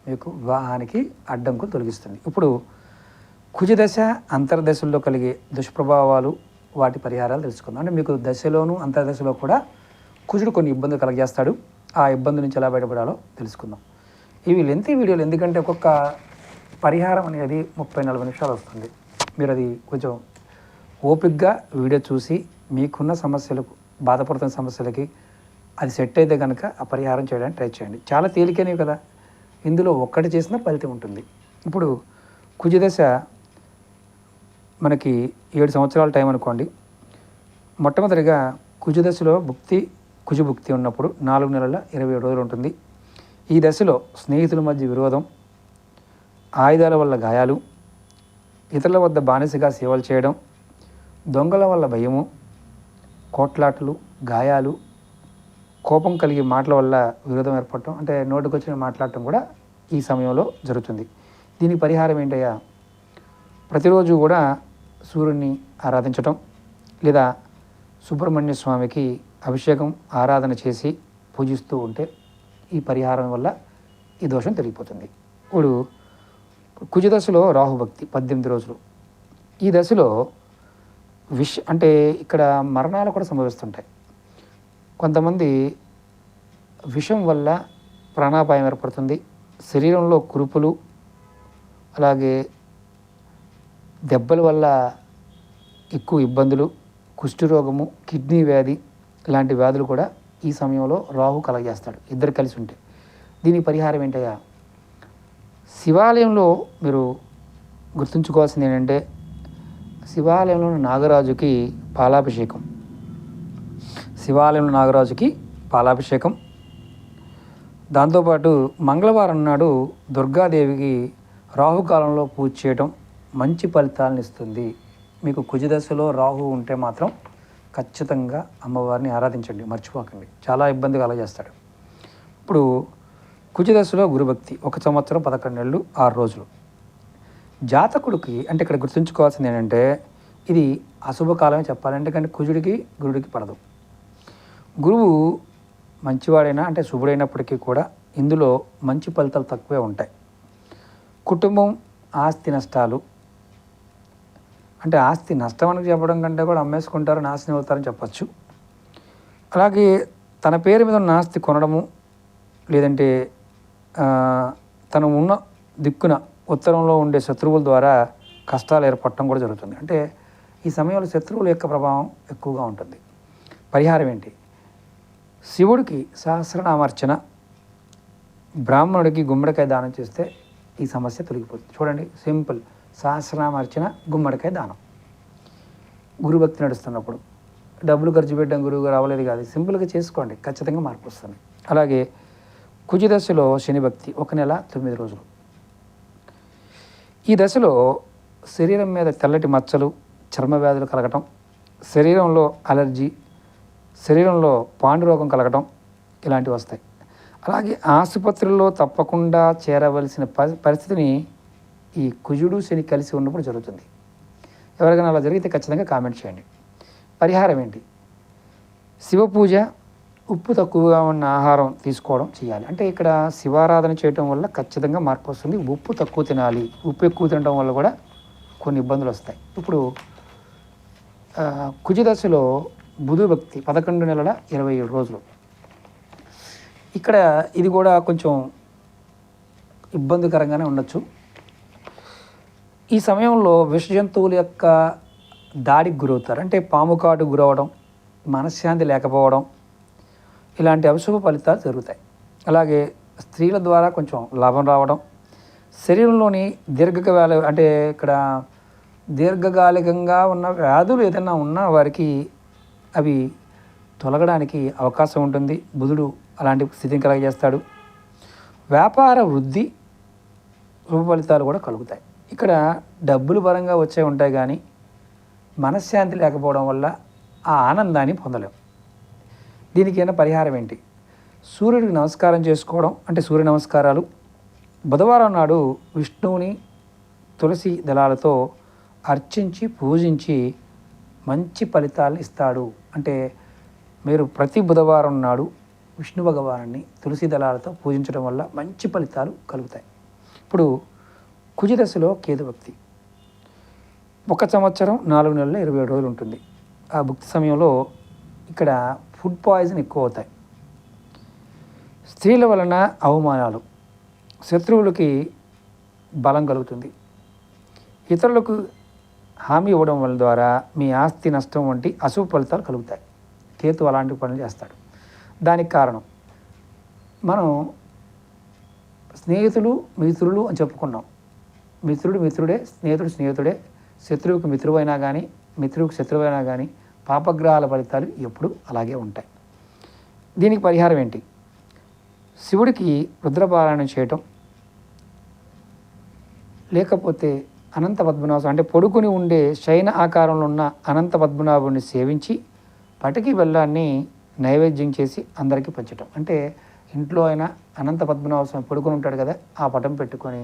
మీకు వివాహానికి అడ్డంకులు తొలగిస్తుంది. ఇప్పుడు కుజదశ అంతర్దశల్లో కలిగే దుష్ప్రభావాలు, వాటి పరిహారాలు తెలుసుకుందాం. అంటే మీకు దశలోను అంతర్దశలో కూడా కుజుడు కొన్ని ఇబ్బందులు కలగజేస్తాడు. ఆ ఇబ్బంది నుంచి ఎలా బయటపడాలో తెలుసుకుందాం. ఇవి లెంతీ వీడియోలు, ఎందుకంటే ఒక్కొక్క పరిహారం అనేది 30-40 నిమిషాలు వస్తుంది. మీరు అది కొంచెం ఓపికగా వీడియో చూసి మీకున్న సమస్యలకు, బాధపడుతున్న సమస్యలకి అది సెట్ అయితే కనుక ఆ పరిహారం చేయడానికి ట్రై చేయండి. చాలా తేలికనే కదా, ఇందులో ఒక్కటి చేసినా ఫలితం ఉంటుంది. ఇప్పుడు కుజదశ మనకి 7 సంవత్సరాల టైం అనుకోండి. మొట్టమొదటిగా కుజదశలో కుజభుక్తి ఉన్నప్పుడు 4 నెలల 27 రోజులు ఉంటుంది. ఈ దశలో స్నేహితుల మధ్య విరోధం, ఆయుధాల వల్ల గాయాలు, ఇతరుల వద్ద బానిసగా సేవలు చేయడం, దొంగల వల్ల భయము, కోట్లాటలు, గాయాలు, కోపం కలిగి మాటల వల్ల విరోధం ఏర్పడటం, అంటే నోటికొచ్చిన మాట్లాడటం కూడా ఈ సమయంలో జరుగుతుంది. దీనికి పరిహారం ఏంటయ్యా? ప్రతిరోజు కూడా సూర్యుడిని ఆరాధించటం, లేదా సుబ్రహ్మణ్య స్వామికి అభిషేకం ఆరాధన చేసి పూజిస్తూ ఉంటే ఈ పరిహారం వల్ల ఈ దోషం తొలగిపోతుంది. ఇప్పుడు కుజదశలో రాహుభక్తి 18 రోజులు. ఈ దశలో అంటే ఇక్కడ మరణాలు కూడా సంభవిస్తుంటాయి. కొంతమంది విషం వల్ల ప్రాణాపాయం ఏర్పడుతుంది. శరీరంలో కురుపులు, అలాగే దెబ్బల వల్ల ఎక్కువ ఇబ్బందులు, కుష్ఠరోగము, కిడ్నీ వ్యాధి ఇలాంటి వ్యాధులు కూడా ఈ సమయంలో రాహు కలగజేస్తాడు, ఇద్దరు కలిసి ఉంటే. దీనికి పరిహారం ఏంటయ్యా? శివాలయంలో మీరు గుర్తుంచుకోవాల్సింది ఏంటంటే, శివాలయంలో నాగరాజుకి పాలాభిషేకం, దాంతోపాటు మంగళవారం నాడు దుర్గాదేవికి రాహుకాలంలో పూజ చేయడం మంచి ఫలితాలను ఇస్తుంది. మీకు కుజదశలో రాహు ఉంటే మాత్రం ఖచ్చితంగా అమ్మవారిని ఆరాధించండి, మర్చిపోకండి. చాలా ఇబ్బంది కలగజేస్తాడు. ఇప్పుడు కుజదశలో గురుభక్తి 1 సంవత్సరం 11 నెలలు 6 రోజులు. జాతకుడికి అంటే ఇక్కడ గుర్తుంచుకోవాల్సింది ఏంటంటే, ఇది అశుభకాలమే చెప్పాలి. ఎందుకంటే కుజుడికి గురుడికి పడదు. గురువు మంచివాడైనా అంటే శుభుడైనప్పటికీ కూడా ఇందులో మంచి ఫలితాలు తక్కువే ఉంటాయి. కుటుంబం, ఆస్తి నష్టాలు, అంటే ఆస్తి నష్టం అని చెప్పడం కంటే కూడా అమ్మేసుకుంటారు, నాశనం అవుతారని చెప్పచ్చు. అలాగే తన పేరు మీద ఉన్న ఆస్తి కొనడము, లేదంటే తను ఉన్న దిక్కున ఉత్తరంలో ఉండే శత్రువుల ద్వారా కష్టాలు ఏర్పడటం కూడా జరుగుతుంది. అంటే ఈ సమయంలో శత్రువుల యొక్క ప్రభావం ఎక్కువగా ఉంటుంది. పరిహారం ఏంటి? శివుడికి సహస్రనామార్చన, బ్రాహ్మణుడికి గుమ్మడికాయ దానం చేస్తే ఈ సమస్య తొలగిపోతుంది. చూడండి, సింపుల్. సహస్రనామార్చన, గుమ్మడికాయ దానం. గురుభక్తి నడుస్తున్నప్పుడు డబ్బులు ఖర్చు పెట్టడం గురువు రావలేదు కాదు, సింపుల్గా చేసుకోండి, ఖచ్చితంగా మార్పు వస్తుంది. అలాగే కుజదశలో శని భక్తి 1 నెల 9 రోజులు. ఈ దశలో శరీరం మీద తెల్లటి మచ్చలు, చర్మ వ్యాధులు కలగటం, శరీరంలో అలర్జీ, శరీరంలో పాండురోగం కలగటం ఇలాంటివి వస్తాయి. అలాగే ఆసుపత్రుల్లో తప్పకుండా చేరవలసిన పరిస్థితిని ఈ కుజుడు శని కలిసి ఉన్నప్పుడు జరుగుతుంది. ఎవరికైనా అలా జరిగితే ఖచ్చితంగా కామెంట్ చేయండి. పరిహారం ఏంటి? శివపూజ, ఉప్పు తక్కువగా ఉన్న ఆహారం తీసుకోవడం చేయాలి. అంటే ఇక్కడ శివారాధన చేయటం వల్ల ఖచ్చితంగా మార్పు వస్తుంది. ఉప్పు తక్కువ తినాలి. ఉప్పు ఎక్కువ తినడం వల్ల కూడా కొన్ని ఇబ్బందులు వస్తాయి. ఇప్పుడు కుజదశలో బుధు భక్తి 11 నెలల 27 రోజులు. ఇక్కడ ఇది కూడా కొంచెం ఇబ్బందికరంగానే ఉండొచ్చు. ఈ సమయంలో విష జంతువుల యొక్క దాడికి గురవుతారు. అంటే పాము కాటు గురవడం, మనశ్శాంతి లేకపోవడం, ఇలాంటి అశుభ ఫలితాలు జరుగుతాయి. అలాగే స్త్రీల ద్వారా కొంచెం లాభం రావడం, శరీరంలోని అంటే ఇక్కడ దీర్ఘకాలికంగా ఉన్న వ్యాధులు ఏదైనా ఉన్నా వారికి అవి తొలగడానికి అవకాశం ఉంటుంది. బుధుడు అలాంటి స్థితిని కలగజేస్తాడు. వ్యాపార వృద్ధి శుభ ఫలితాలు కూడా కలుగుతాయి. ఇక్కడ డబ్బులు పరంగా వచ్చే ఉంటాయి కానీ మనశ్శాంతి లేకపోవడం వల్ల ఆ ఆనందాన్ని పొందలేం. దీనికి ఏమైనా పరిహారం ఏంటి? సూర్యుడికి నమస్కారం చేసుకోవడం, అంటే సూర్య నమస్కారాలు. బుధవారం నాడు విష్ణువుని తులసి దళాలతో అర్చించి పూజించి మంచి ఫలితాలను ఇస్తాడు. అంటే మీరు ప్రతి బుధవారం నాడు విష్ణు భగవాన్ని తులసి దళాలతో పూజించడం వల్ల మంచి ఫలితాలు కలుగుతాయి. ఇప్పుడు కుజదశలో కేతుభక్తి 1 సంవత్సరం 4 నెలల 27 రోజులు ఉంటుంది. ఆ భుక్తి సమయంలో ఇక్కడ ఫుడ్ పాయిజన్ ఎక్కువ అవుతాయి. స్త్రీల వలన అవమానాలు, శత్రువులకి బలం కలుగుతుంది. ఇతరులకు హామీ ఇవ్వడం వల్ల ద్వారా మీ ఆస్తి నష్టం వంటి అశుభ ఫలితాలు కలుగుతాయి. కేతు అలాంటి పనులు చేస్తాడు. దానికి కారణం మనం స్నేహితులు మిత్రులు అని చెప్పుకున్నాం. మిత్రుడు మిత్రుడే, స్నేహితుడు స్నేహితుడే. శత్రువుకు మిత్రువైనా కానీ మిత్రువుకు శత్రువైనా కానీ పాపగ్రహాల ఫలితాలు ఎప్పుడు అలాగే ఉంటాయి. దీనికి పరిహారం ఏంటి? శివుడికి రుద్రపారాయణం చేయటం, లేకపోతే అనంత పద్మనాభం అంటే పడుకుని ఉండే శయన ఆకారంలో ఉన్న అనంత పద్మనాభుడిని సేవించి పటికి బెల్లాన్ని నైవేద్యం చేసి అందరికీ పంచటం. అంటే ఇంట్లో అయినా అనంత పద్మనాభ స్వామి పడుకుని ఉంటాడు కదా, ఆ పటం పెట్టుకొని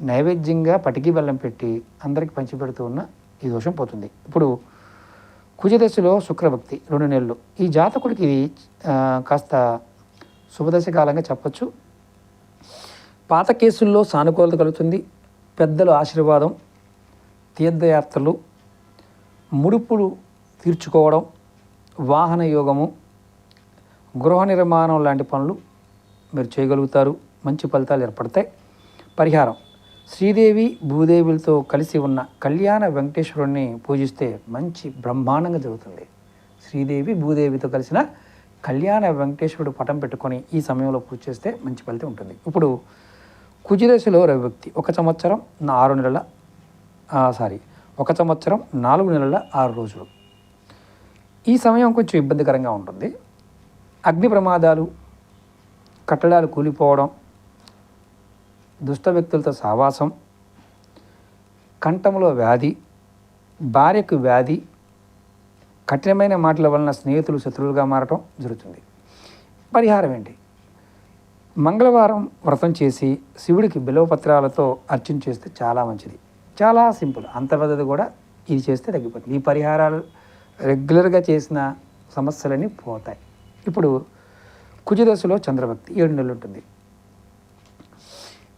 నైవేద్యంగా పటికి బెల్లం పెట్టి అందరికీ పంచిపెడుతూ ఉన్న ఈ దోషం పోతుంది. ఇప్పుడు కుజదశలో శుక్రభక్తి 2 నెలలు. ఈ జాతకుడికి ఇది కాస్త శుభదశ కాలంగా చెప్పచ్చు. పాత కేసుల్లో సానుకూలత కలుగుతుంది. పెద్దల ఆశీర్వాదం, తీర్థయాత్రలు, ముడుపులు తీర్చుకోవడం, వాహన యోగము, గృహ నిర్మాణం లాంటి పనులు మీరు చేయగలుగుతారు. మంచి ఫలితాలు ఏర్పడతాయి. పరిహారం: శ్రీదేవి భూదేవులతో కలిసి ఉన్న కళ్యాణ వెంకటేశ్వరుణ్ణి పూజిస్తే మంచి బ్రహ్మాండంగా జరుగుతుంది. శ్రీదేవి భూదేవితో కలిసిన కళ్యాణ వెంకటేశ్వరుడు పటం పెట్టుకొని ఈ సమయంలో పూజ చేస్తే మంచి ఫలితం ఉంటుంది. ఇప్పుడు కుజదశలో రవిభక్తి 1 సంవత్సరం 4 నెలల 1 సంవత్సరం 4 నెలల 6 రోజులు. ఈ సమయం కొంచెం ఇబ్బందికరంగా ఉంటుంది. అగ్ని ప్రమాదాలు, కట్టడాలు కూలిపోవడం, దుష్ట వ్యక్తులతో సావాసం, కంఠంలో వ్యాధి, భార్యకు వ్యాధి, కఠినమైన మాటల వలన స్నేహితులు శత్రువులుగా మారటం జరుగుతుంది. పరిహారం ఏంటి? మంగళవారం వ్రతం చేసి శివుడికి బిల్వపత్రాలతో అర్చన చేస్తే చాలా మంచిది. చాలా సింపుల్. అంత పెద్దది కూడా ఇది చేస్తే తగ్గిపోతుంది. ఈ పరిహారాలు రెగ్యులర్గా చేసిన సమస్యలన్నీ పోతాయి. ఇప్పుడు కుజదశలో చంద్రభక్తి 7 నెలలు ఉంటుంది.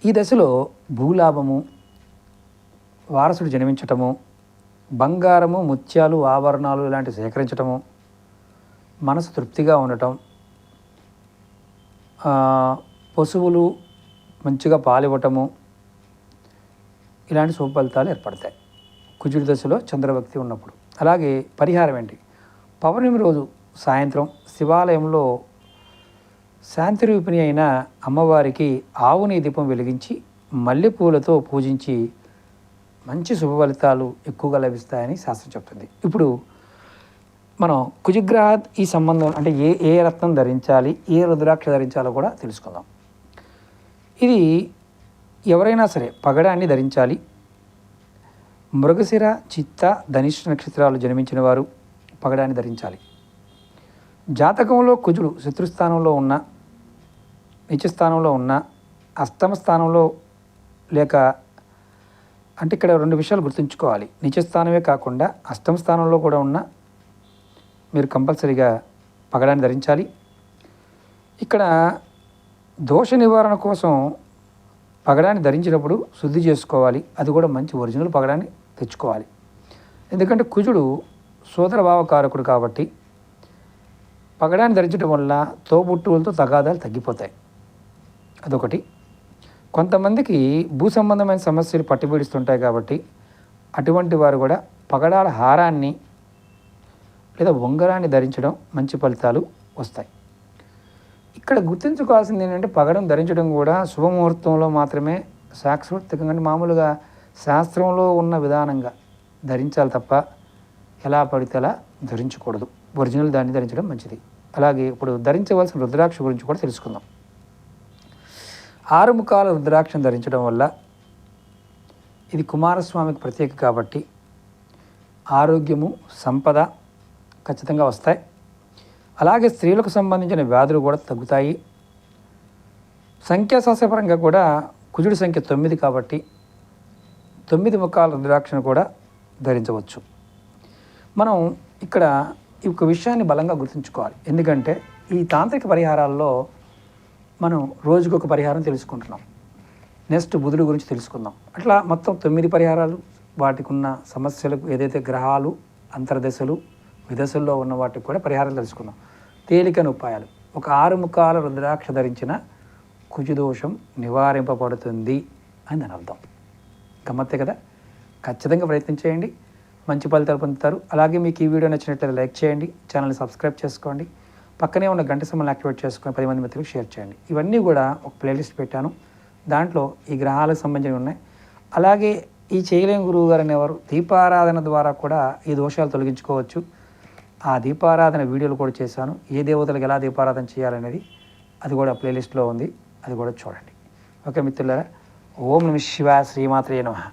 ఈ దశలో భూలాభము, వారసుడు జన్మించటము, బంగారము, ముత్యాలు, ఆభరణాలు ఇలాంటివి సేకరించటము, మనసు తృప్తిగా ఉండటం, పశువులు మంచిగా పాలివ్వటము, ఇలాంటి శుభ ఫలితాలు ఏర్పడతాయి కుజుడి దశలో చంద్రభక్తి ఉన్నప్పుడు. అలాగే పరిహారం ఏంటి? పౌర్ణమి రోజు సాయంత్రం శివాలయంలో శాంతిరూపిణి అయిన అమ్మవారికి ఆవుని దీపం వెలిగించి మల్లెపూలతో పూజించి మంచి శుభ ఫలితాలు ఎక్కువగా లభిస్తాయని శాస్త్రం చెప్తుంది. ఇప్పుడు మనం కుజగ్రహ ఈ సంబంధం అంటే ఏ రత్నం ధరించాలి, ఏ రుద్రాక్ష ధరించాలో కూడా తెలుసుకుందాం. ఇది ఎవరైనా సరే పగడాన్ని ధరించాలి. మృగశిర, చిత్త, ధనిష్ట నక్షత్రాలు జన్మించిన వారు పగడాన్ని ధరించాలి. జాతకంలో కుజుడు శత్రుస్థానంలో ఉన్న, నీచస్థానంలో ఉన్న, అష్టమ స్థానంలో లేక అంటే ఇక్కడ 2 విషయాలు గుర్తుంచుకోవాలి. నీచస్థానమే కాకుండా అష్టమ స్థానంలో కూడా ఉన్న మీరు కంపల్సరీగా పగడాన్ని ధరించాలి. ఇక్కడ దోష నివారణ కోసం పగడాన్ని ధరించినప్పుడు శుద్ధి చేసుకోవాలి. అది కూడా మంచి ఒరిజినల్ పగడాన్ని తెచ్చుకోవాలి. ఎందుకంటే కుజుడు సోదరభావకారకుడు కాబట్టి పగడాన్ని ధరించడం వల్ల తోబుట్టువులతో తగాదాలు తగ్గిపోతాయి. అదొకటి. కొంతమందికి భూ సంబంధమైన సమస్యలు పట్టిపీడిస్తుంటాయి కాబట్టి అటువంటి వారు కూడా పగడాల హారాన్ని లేదా ఉంగరాన్ని ధరించడం మంచి ఫలితాలు వస్తాయి. ఇక్కడ గుర్తుంచుకోవాల్సింది ఏంటంటే పగడం ధరించడం కూడా శుభముహూర్తంలో మాత్రమే శాస్త్రోక్తంగా మామూలుగా శాస్త్రంలో ఉన్న విధానంగా ధరించాలి తప్ప ఎలా పడితే అలా ధరించకూడదు. ఒరిజినల్ దాన్ని ధరించడం మంచిది. అలాగే ఇప్పుడు ధరించవలసిన రుద్రాక్ష గురించి కూడా తెలుసుకుందాం. 6 ముఖాల రుద్రాక్షను ధరించడం వల్ల ఇది కుమారస్వామికి ప్రత్యేక కాబట్టి ఆరోగ్యము, సంపద ఖచ్చితంగా వస్తాయి. అలాగే స్త్రీలకు సంబంధించిన వ్యాధులు కూడా తగ్గుతాయి. సంఖ్యాశాస్త్రపరంగా కూడా కుజుడి సంఖ్య 9 కాబట్టి 9 ముఖాల రుద్రాక్షను కూడా ధరించవచ్చు. మనం ఇక్కడ ఈ ఒక విషయాన్ని బలంగా గుర్తుంచుకోవాలి. ఎందుకంటే ఈ తాంత్రిక పరిహారాల్లో మనం రోజుకొక పరిహారం తెలుసుకుంటున్నాం. నెక్స్ట్ బుధుడు గురించి తెలుసుకుందాం. అట్లా మొత్తం 9 పరిహారాలు, వాటికి ఉన్న సమస్యలకు ఏదైతే గ్రహాలు అంతర్దశలు విదశల్లో ఉన్న వాటికి కూడా పరిహారం తెలుసుకుందాం. తేలికైన ఉపాయాలు. ఒక 6 ముఖాల రుద్రాక్ష ధరించిన కుజుదోషం నివారింపబడుతుంది అని దాని అర్థం. గమ్మత్తే కదా. ఖచ్చితంగా ప్రయత్నం చేయండి, మంచి ఫలితాలు పొందుతారు. అలాగే మీకు ఈ వీడియో నచ్చినట్లయితే లైక్ చేయండి, ఛానల్ని సబ్స్క్రైబ్ చేసుకోండి, పక్కనే ఉన్న గంట సింబల్ని యాక్టివేట్ చేసుకొని 10 మంది మిత్రులకు షేర్ చేయండి. ఇవన్నీ కూడా ఒక ప్లేలిస్ట్ పెట్టాను, దాంట్లో ఈ గ్రహాలకు సంబంధించినవి ఉన్నాయి. అలాగే ఈ చేయలేని గురువు గారు అనేవారు దీపారాధన ద్వారా కూడా ఈ దోషాలు తొలగించుకోవచ్చు. ఆ దీపారాధన వీడియోలు కూడా చేశాను. ఏ దేవతలకు ఎలా దీపారాధన చేయాలనేది అది కూడా ప్లేలిస్ట్లో ఉంది, అది కూడా చూడండి. ఓకే మిత్రులారా, ఓం నమః శివాయ, శ్రీమాత్రే నమః.